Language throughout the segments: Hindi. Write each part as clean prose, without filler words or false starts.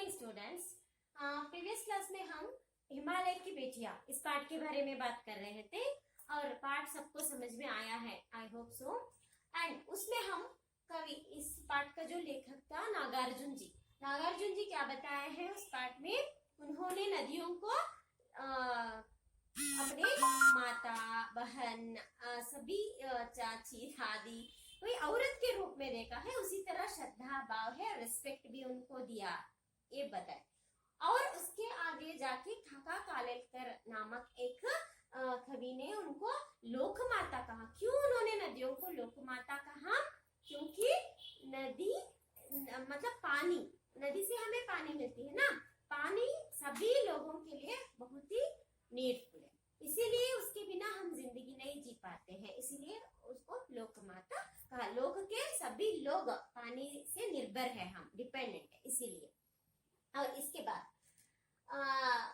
Morning students. प्रीवियस क्लास में हम हिमालय की बेटियां इस पाठ के बारे में बात कर रहे थे और पाठ सबको समझ में आया है, आई होप सो। एंड उसमें हम कवि इस पाठ का जो लेखक था नागार्जुन जी क्या बताए हैं उस पाठ में। उन्होंने नदियों को अपने माता बहन सभी चाची दादी कोई औरत के रूप में देखा है, उसी तरह श्रद्धा भाव है, रिस्पेक्ट भी उनको दिया, ये बताए। और उसके आगे जाके काका कालेलकर नामक एक कवि ने उनको लोक माता कहा। क्यों उन्होंने नदियों को लोक माता कहा? क्योंकि नदी मतलब पानी, नदी से हमें पानी मिलती है ना, पानी सभी लोगों के लिए बहुत ही नीडफुल है, इसीलिए उसके बिना हम जिंदगी नहीं जी पाते हैं, इसीलिए उसको लोक माता कहा। लोक के सभी लोग पानी से निर्भर है, हम डिपेंडेंट है, इसीलिए। और इसके बाद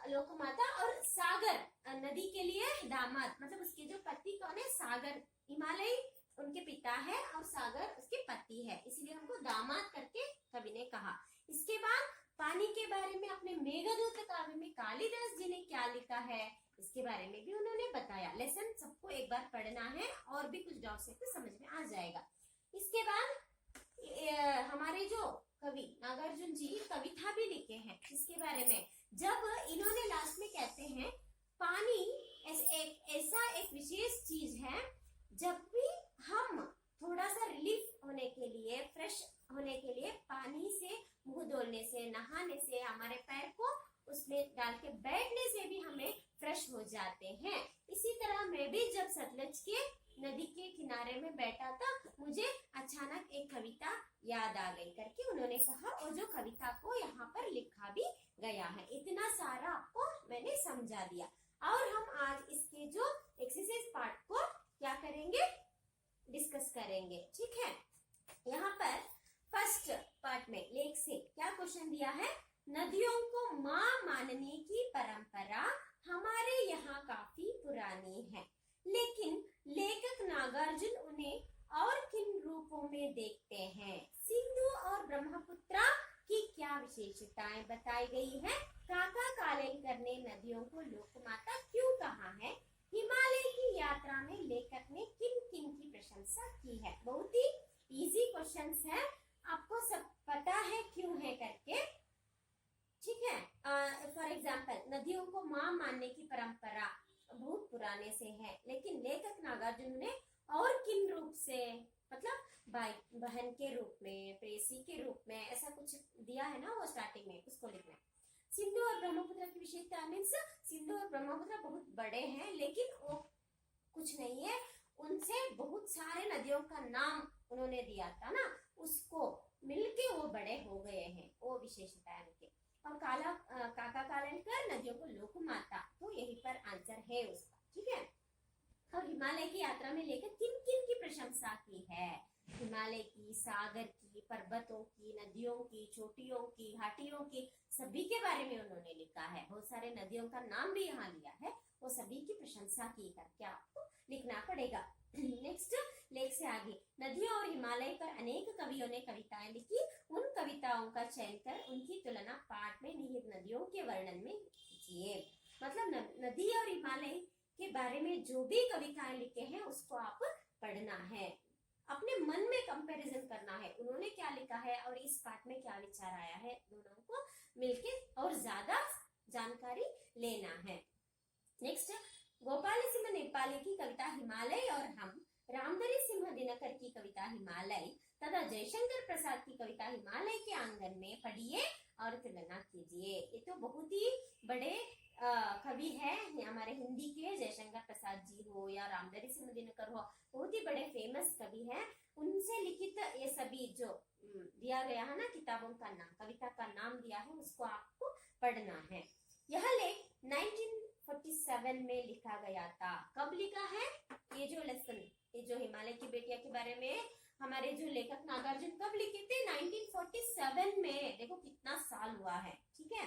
लोक माता और सागर नदी के लिए दामाद, मतलब उसके जो पति कौन है? सागर, हिमालय उनके पिता है और सागर उसके पति है, इसीलिए उनको दामाद करके कवि ने कहा। इसके बाद पानी के बारे में अपने मेघदूत काव्य में कालिदास जी ने क्या लिखा है, इसके बारे में भी उन्होंने बताया। लेसन सबको एक बार पढ़ना है और भी कुछ डाउट्स है तो समझ में आ जाएगा। इसके बाद हमारे जो कवि नागार्जुन जी कविता भी लिखे हैं इसके बारे में। जब इन्होंने लास्ट में कहते हैं पानी ऐसा एक विशेष चीज है, जब भी हम थोड़ा सा रिलीफ होने के लिए, फ्रेश होने के लिए पानी से मुंह धोने से, नहाने से, हमारे पैर को उसमें डाल के बैठने से भी हमें फ्रेश हो जाते हैं। इसी तरह मैं भी जब सतलज के नदी के किनारे में बैठा था, मुझे अचानक एक कविता याद आ गई करके उन्होंने कहा, और जो कविता को यहाँ पर लिखा भी गया है। इतना सारा आपको मैंने समझा दिया। और हम आज इसके जो एक्सरसाइज पार्ट को क्या करेंगे, डिस्कस करेंगे, ठीक है। यहाँ पर फर्स्ट पार्ट में लेख से क्या क्वेश्चन दिया है? नदियों को माँ मानने की परंपरा हमारे यहाँ काफी पुरानी है, लेकिन लेखक नागार्जुन उन्हें और किन रूपों में देखते हैं? सिंधु और ब्रह्मपुत्रा की क्या विशेषताएं बताई गई है? काका कालेलकर ने नदियों को लोकमाता क्यों कहा है? हिमालय की यात्रा में लेखक ने किन किन की प्रशंसा की है? बहुत ही इजी क्वेश्चंस है, आपको सब पता है क्यों है करके, ठीक है। फॉर एग्जाम्पल, नदियों को माँ मानने की परंपरा बहुत पुराने से है, लेकिन लेखक नागार्जुन ने और किन रूप से, मतलब भाई बहन के रूप में, प्रेसी के रूप में, ऐसा कुछ दिया है ना वो स्टार्टिंग में, उसको लिखना है। सिंधु और ब्रह्मपुत्र की विशेषता मीन्स सिंधु और ब्रह्मपुत्र बहुत बड़े हैं, लेकिन वो कुछ नहीं है, उनसे बहुत सारे नदियों का नाम उन्होंने दिया था ना, उसको मिलके वो बड़े हो गए हैं, वो विशेषता है उनके। और काका कालेलकर नदियों को लोक माता, तो यही पर आंसर है उसका, ठीक है। और हिमालय की यात्रा में लेकर किन किन की प्रशंसा की है? हिमालय की, सागर की, पर्वतों की, नदियों की, चोटियों की, घाटियों की, सभी के बारे में उन्होंने लिखा है। बहुत सारे नदियों का नाम भी यहाँ लिया है, वो सभी की प्रशंसा की करके आपको लिखना पड़ेगा। नेक्स्ट लेख से आगे, नदियों और हिमालय पर अनेक कवियों ने कविताएं लिखी, उन कविताओं का चयन कर उनकी तुलना पाठ में निहित नदियों के वर्णन में कीजिए। मतलब नदी और हिमालय के बारे में जो भी कविताएं लिखे हैं उसको आप पढ़ना है, अपने मन में कंपैरिजन करना है, उन्होंने क्या लिखा है और इस पाठ में क्या विचार आया है, दोनों को मिलके और ज्यादा जानकारी लेना है। नेक्स्ट, गोपाली सिंह नेपाली की कविता हिमालय और हम, रामधरी सिंह दिनकर की कविता हिमालय तथा जयशंकर प्रसाद की कविता हिमालय के आंगन में पढ़िए और तुलना कीजिए। ये तो बहुत ही बड़े कवि है हमारे हिंदी के, जयशंकर प्रसाद जी हो या रामधरी सिंह दिनकर हो, बहुत ही बड़े फेमस कवि हैं। उनसे लिखित ये सभी जो दिया गया है ना, किताबों का नाम, कविता का नाम दिया है, उसको आपको पढ़ना है। यह लेख 1947 में लिखा गया था। कब लिखा है ये जो लेसन, ये जो हिमालय की बेटिया के बारे में हमारे जो लेखक नागार्जुन कब लिखे थे? 1947 में। देखो कितना साल हुआ है, ठीक है।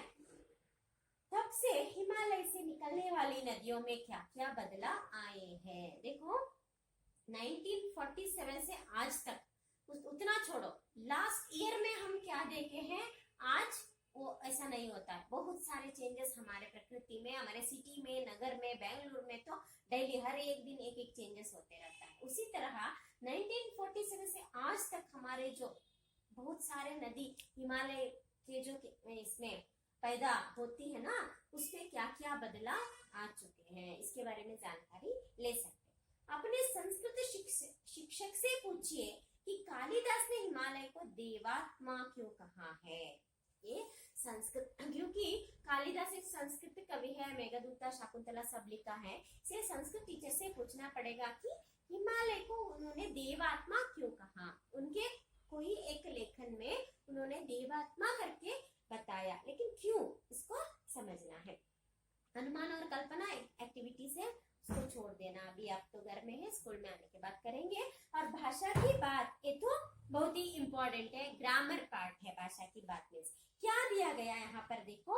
तब से हिमालय से निकलने वाली नदियों में क्या क्या बदलाव आए हैं? देखो 1947 से आज तक उतना छोड़ो, लास्ट ईयर में हम क्या देखे हैं, आज वो ऐसा नहीं होता है। बहुत सारे चेंजेस हमारे प्रकृति में, हमारे सिटी में, नगर में, बेंगलुरु में तो डेली हर एक दिन एक एक चेंजेस होते रहता है। उसी तरह 1947 से आज तक हमारे जो बहुत सारे नदी हिमालय के जो इसमें पैदा होती है ना, उसमें क्या क्या बदलाव आ चुके हैं, इसके बारे में जानकारी ले सकते हैं। अपने संस्कृत शिक्षक से पूछिए कि कालिदास ने हिमालय को देवात्मा क्यों कहा है। ये संस्कृत, क्योंकि कालिदास एक संस्कृत कवि है, मेघदूत, शाकुंतला सब लिखा है। इसे संस्कृत टीचर से पूछना पड़ेगा कि हिमालय को उन्होंने देवात्मा क्यों कहा। उनके कोई एक लेखन में उन्होंने देवात्मा करके बताया, लेकिन क्यों, इसको समझना है। अनुमान और कल्पना एक्टिविटी से उसको छोड़ देना, अभी आप तो घर में है, स्कूल में आने के बाद करेंगे। और भाषा की बात, ये तो बहुत ही इंपॉर्टेंट है, ग्रामर पार्ट है। भाषा की बात में क्या दिया गया है यहाँ पर देखो,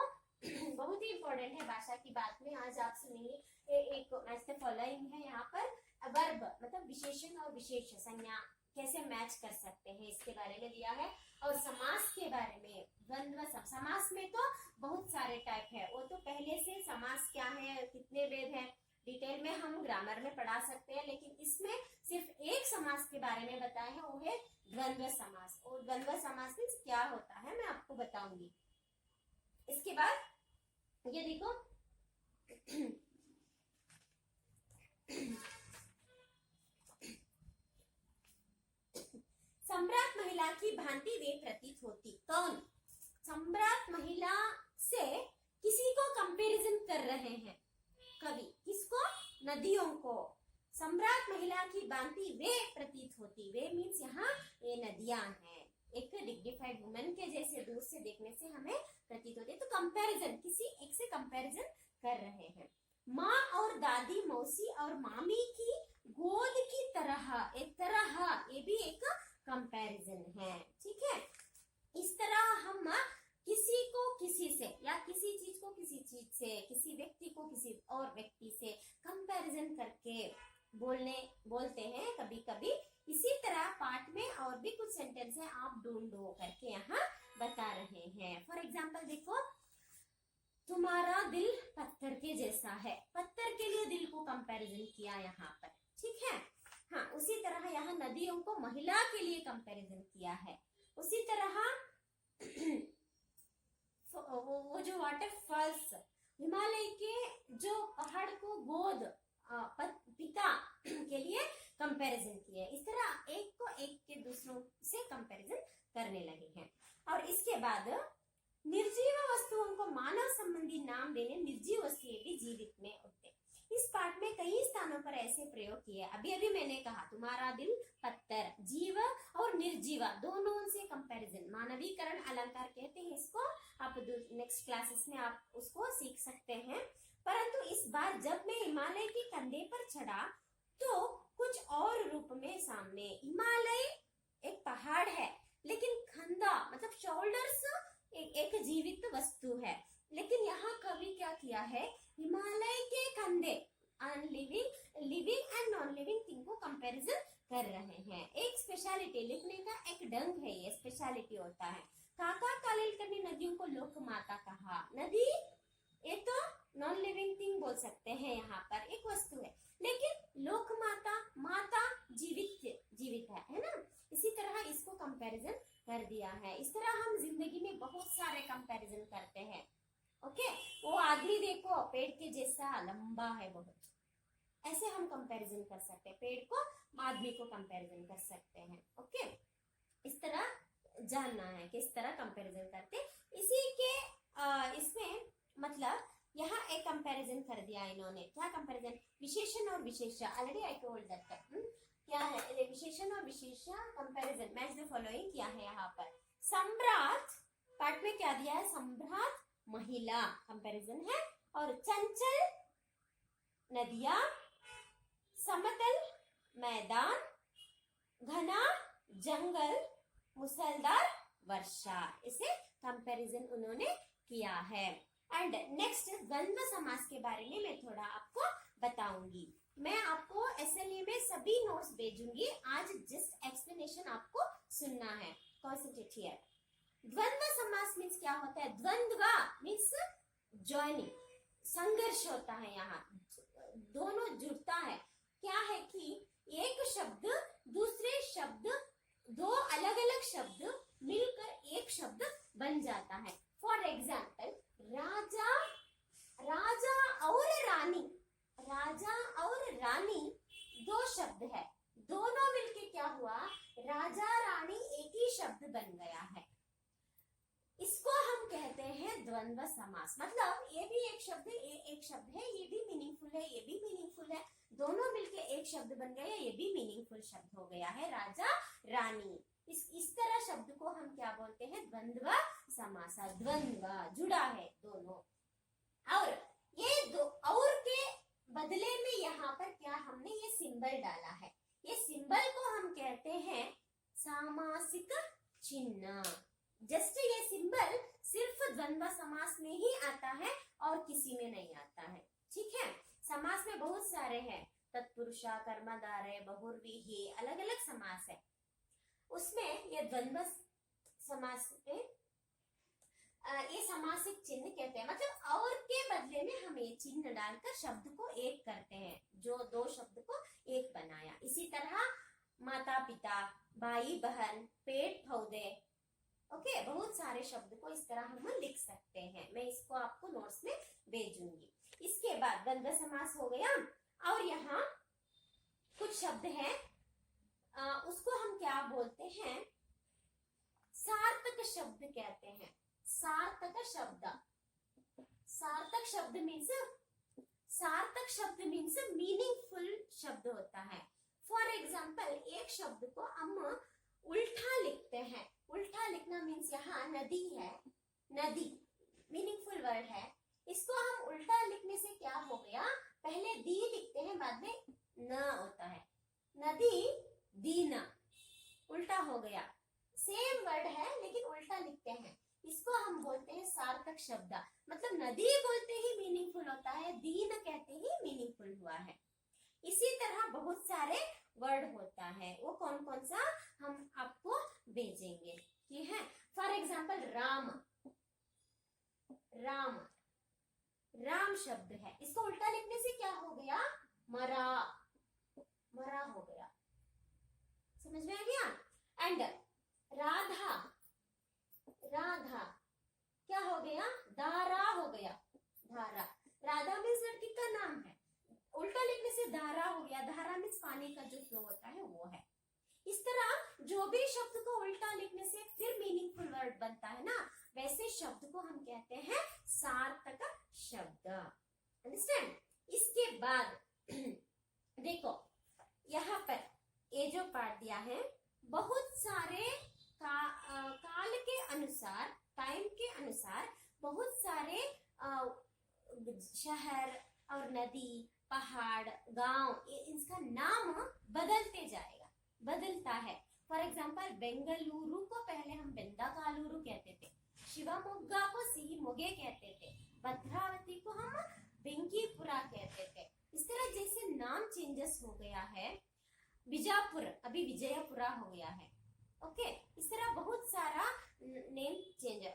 बहुत ही इंपॉर्टेंट है भाषा की बात में। आज आप सुनिए एक ऐसे फॉलोइंग है यहाँ पर, वर्ब मतलब विशेषण और विशेष संज्ञा कैसे मैच कर सकते हैं, इसके बारे में दिया है। और समास के बारे में, द्वंद्व समास में तो बहुत सारे टाइप है, वो तो पहले से समास क्या है, कितने वेद है, डिटेल में हम ग्रामर में पढ़ा सकते हैं, लेकिन इसमें सिर्फ एक समास के बारे में बताया है, वो है द्वंद्व समास। और द्वंद्व समास में क्या होता है मैं आपको बताऊंगी। इसके बाद ये देखो सम्राट महिला की भांति वे प्रतीत होती। कौन? सम्राट महिला से किसी को कंपैरिजन कर रहे हैं कवि, किसको? नदियों को। सम्राट महिला की भांति वे प्रतीत होती, वे मीन्स यहाँ ये नदियां हैं, एक डिग्निफाइड वुमेन के जैसे दूर से देखने से हमें प्रतीत होती है। तो कंपैरिजन, किसी एक से कंपैरिजन कर रहे हैं। माँ और दादी, मौसी और मामी की गोद की तरह, एक तरह, ये भी एक कंपैरिजन है, ठीक है। इस तरह हम किसी को किसी से या किसी चीज को किसी चीज से, किसी व्यक्ति को किसी और व्यक्ति से कंपैरिजन करके बोलते हैं कभी कभी। इसी तरह पाठ में और भी कुछ सेंटेंस है, आप ढूंढो करके यहाँ बता रहे हैं। फॉर एग्जाम्पल देखो, तुम्हारा दिल पत्थर के जैसा है, पत्थर के लिए दिल को कंपैरिजन किया यहाँ पर, ठीक है। हाँ, उसी तरह यहाँ नदियों को महिला के लिए कंपैरिजन किया है। उसी तरह वो जो वाटरफॉल्स, हिमालय के जो पहाड़ को गोद पिता के लिए कंपैरिजन किया है। इस तरह एक को एक के दूसरों से कंपैरिजन करने लगे हैं। और इसके बाद निर्जीव वस्तुओं को मानव संबंधी नाम देने, निर्जीव वस्तुएं भी जीवित में होते। इस पाठ में कई स्थानों पर ऐसे प्रयोग किए। अभी अभी मैंने कहा तुम्हारा दिल पत्थर, जीव और निर्जीव दोनों से कंपैरिजन, मानवीकरण अलंकार कहते हैं इसको। आप नेक्स्ट क्लासेस में आप उसको सीख सकते हैं। परंतु इस बार जब मैं हिमालय के कंधे पर चढ़ा तो कुछ और रूप में सामने, हिमालय एक पहाड़ है, लेकिन कंधा मतलब शोल्डर्स एक जीवित वस्तु है। लेकिन यहाँ कवि क्या किया है, हिमालय के कंधे, living and non living thing को कंपैरिजन कर रहे हैं। एक स्पेशलिटी, लिखने का एक ढंग है, ये स्पेशलिटी होता है। काका कालेलकर ने नदियों को लोक माता कहा। नदी ये तो नॉन लिविंग थिंग बोल सकते हैं, यहाँ पर एक वस्तु है, लेकिन लोक माता, माता जीवित है ना। इसी तरह इसको कंपैरिजन कर दिया है। इस तरह हम जिंदगी में बहुत सारे कंपैरिजन करते हैं। ओके, वो आदमी देखो पेड़ के जैसा लंबा है बहुत, ऐसे हम कंपैरिजन कर सकते हैं, पेड़ को आदमी को कंपैरिजन कर सकते हैं। ओके, इस तरह जानना है किस तरह कंपैरिजन करते। इसी के इसमें मतलब यहाँ एक कंपैरिजन कर दिया इन्होंने। क्या कंपैरिजन? विशेषण और विशेषण, ऑलरेडी आई टोल्ड दैट। क्या है विशेषण और विशेषण कंपैरिजन, मैच द फॉलोइंग किया है यहाँ पर। सम्राट पार्ट में क्या दिया है, सम्राट महिला कंपैरिजन है। और चंचल नदियां, समतल मैदान, घना जंगल, मूसलाधार वर्षा, इसे कंपैरिजन उन्होंने किया है। एंड नेक्स्ट द्वंद्व समास के बारे में मैं थोड़ा आपको बताऊंगी। मैं आपको एसएलए में सभी नोट्स भेजूंगी, आज जस्ट एक्सप्लेनेशन आपको सुनना है। Concentrate here. द्वंद्व समास समास मीन्स क्या होता है? द्वंद्व मीन्स जॉइनिंग, संघर्ष होता है, यहाँ दोनों जुड़ता है। क्या है कि एक शब्द दूसरे शब्द, दो अलग अलग शब्द मिलकर एक शब्द बन जाता है। फॉर एग्जाम्पल राजा, राजा और रानी, राजा और रानी दो शब्द है, दोनों मिलके क्या हुआ? राजा रानी एक ही शब्द बन गया है। इसको हम कहते हैं द्वंद्व समास। मतलब ये भी एक शब्द है, ये भी मीनिंगफुल है, ये भी मीनिंगफुल है, दोनों मिलके एक शब्द बन गया, ये भी मीनिंगफुल शब्द हो गया है, राजा रानी। इस तरह शब्द को हम क्या बोलते हैं? द्वंद्व समास। द्वंद्व जुड़ा है दोनों। और ये दो और के बदले में यहाँ पर क्या हमने ये सिंबल डाला है, ये सिंबल को हम कहते हैं सामासिक चिन्ह। जस्ट ये सिंबल सिर्फ द्वंद्व समास में ही आता है और किसी में नहीं आता है। ठीक है, समास में बहुत सारे हैं, तत्पुरुषा, कर्मधारय, बहुव्रीहि, अलग अलग समास है। उसमें ये द्वंद्व समास में ये सामासिक चिन्ह कहते हैं। मतलब और के बदले में हम ये चिन्ह डालकर शब्द को एक करते हैं, जो दो शब्द को एक बनाया। इसी तरह माता पिता, भाई बहन, पेड़ पौधे, ओके, बहुत सारे शब्द को इस तरह हम लिख सकते हैं। मैं इसको आपको नोट्स में भेजूंगी। इसके बाद द्वंद्व समास हो गया। और यहाँ कुछ शब्द हैं, उसको हम क्या बोलते हैं? सार्थक शब्द कहते हैं। सार्थक शब्द, सार्थक शब्द मीन्स मीनिंगफुल शब्द होता है। फॉर एग्जाम्पल एक शब्द को हम उल्टा लिखते हैं। उल्टा लिखना मीन्स यहाँ नदी है, नदी मीनिंगफुल वर्ड है, इसको हम उल्टा लिखने से क्या हो गया? पहले दी लिखते हैं, बाद में न होता है, नदी दीना, उल्टा हो गया। सेम वर्ड है लेकिन उल्टा लिखते हैं, इसको हम बोलते हैं सार्थक शब्द। मतलब नदी बोलते ही मीनिंगफुल होता है, दीन कहते ही मीनिंगफुल हुआ है। इसी तरह बहुत सारे वर्ड होता है, वो कौन कौन सा हम आपको भेजेंगे। ठीक है, फॉर एग्जाम्पल राम, राम, राम शब्द है, इसको उल्टा लिखने से क्या हो गया? मरा, मरा हो गया। समझ में आ गया? एंड राधा, राधा क्या हो गया? धारा हो गया, धारा। राधा मीन्स लड़की का नाम है, उल्टा लिखने से धारा हो गया। धारा मीन्स पानी का जो फ्लो होता है वो है। इस तरह जो भी शब्द को उल्टा लिखने से फिर मीनिंगफुल वर्ड बनता है ना, वैसे शब्द को हम कहते हैं सार्थक शब्द। अंडरस्टैंड? इसके बाद देखो यहाँ पर ये जो पाठ दिया है, बहुत सारे काल के अनुसार, टाइम के अनुसार बहुत सारे शहर और नदी, पहाड़, गांव, इसका नाम बदलते जाएगा, बदलता है। फॉर एग्जाम्पल बेंगलुरु को पहले हम बेंदाकालुरु कहते थे, शिवमोग्गा को सिहिमोगे कहते थे, भद्रावती को हम बेंकीपुरा कहते थे। इस तरह जैसे नाम चेंजेस हो गया है, बीजापुर अभी विजयपुरा हो गया है। ओके, इस तरह बहुत सारा नेम चेंज।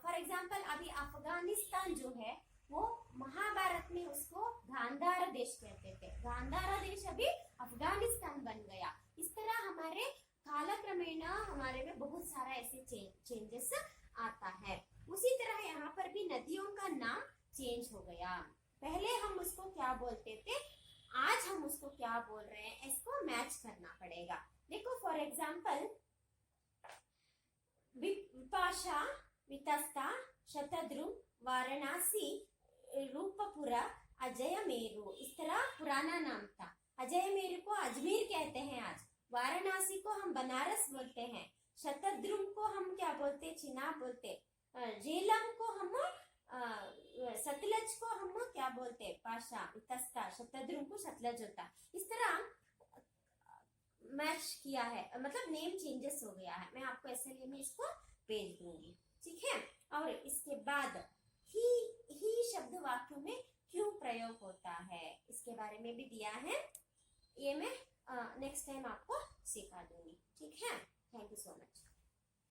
फॉर एग्जाम्पल अभी अफगानिस्तान जो है वो महाभारत में उसको गांधार देश कहते थे, गांधार देश अभी अफगानिस्तान बन गया। इस तरह हमारे कालक्रमेण हमारे में बहुत सारा ऐसे चेंजेस आता है। उसी तरह यहाँ पर भी नदियों का नाम चेंज हो गया। पहले हम उसको क्या बोलते थे, आज हम उसको क्या बोल रहे हैं, इसको मैच करना पड़ेगा। देखो फॉर एग्जाम्पल विपाशा, वितस्ता, शतद्रुम, वाराणसी, रूपपुरा, अजयमेरु, इस तरह पुराना नाम था। अजयमेरु को अजमेर कहते हैं आज, वाराणसी को हम बनारस बोलते हैं, शतद्रुम को हम क्या बोलते, चिनाब बोलते, झेलम को हम सतलज को हम क्या बोलते, पाशा, वितस्ता, शतद्रुम को सतलज होता। इस तरह मैच किया है, मतलब नेम चेंजेस हो गया है। मैं आपको ऐसे लिए मैं इसको भेज दूंगी, ठीक है। और इसके बाद ही शब्द वाक्यों में क्यों प्रयोग होता है, इसके बारे में भी दिया है, ये मैं नेक्स्ट टाइम आपको सिखा दूंगी, ठीक है। Thank you so much.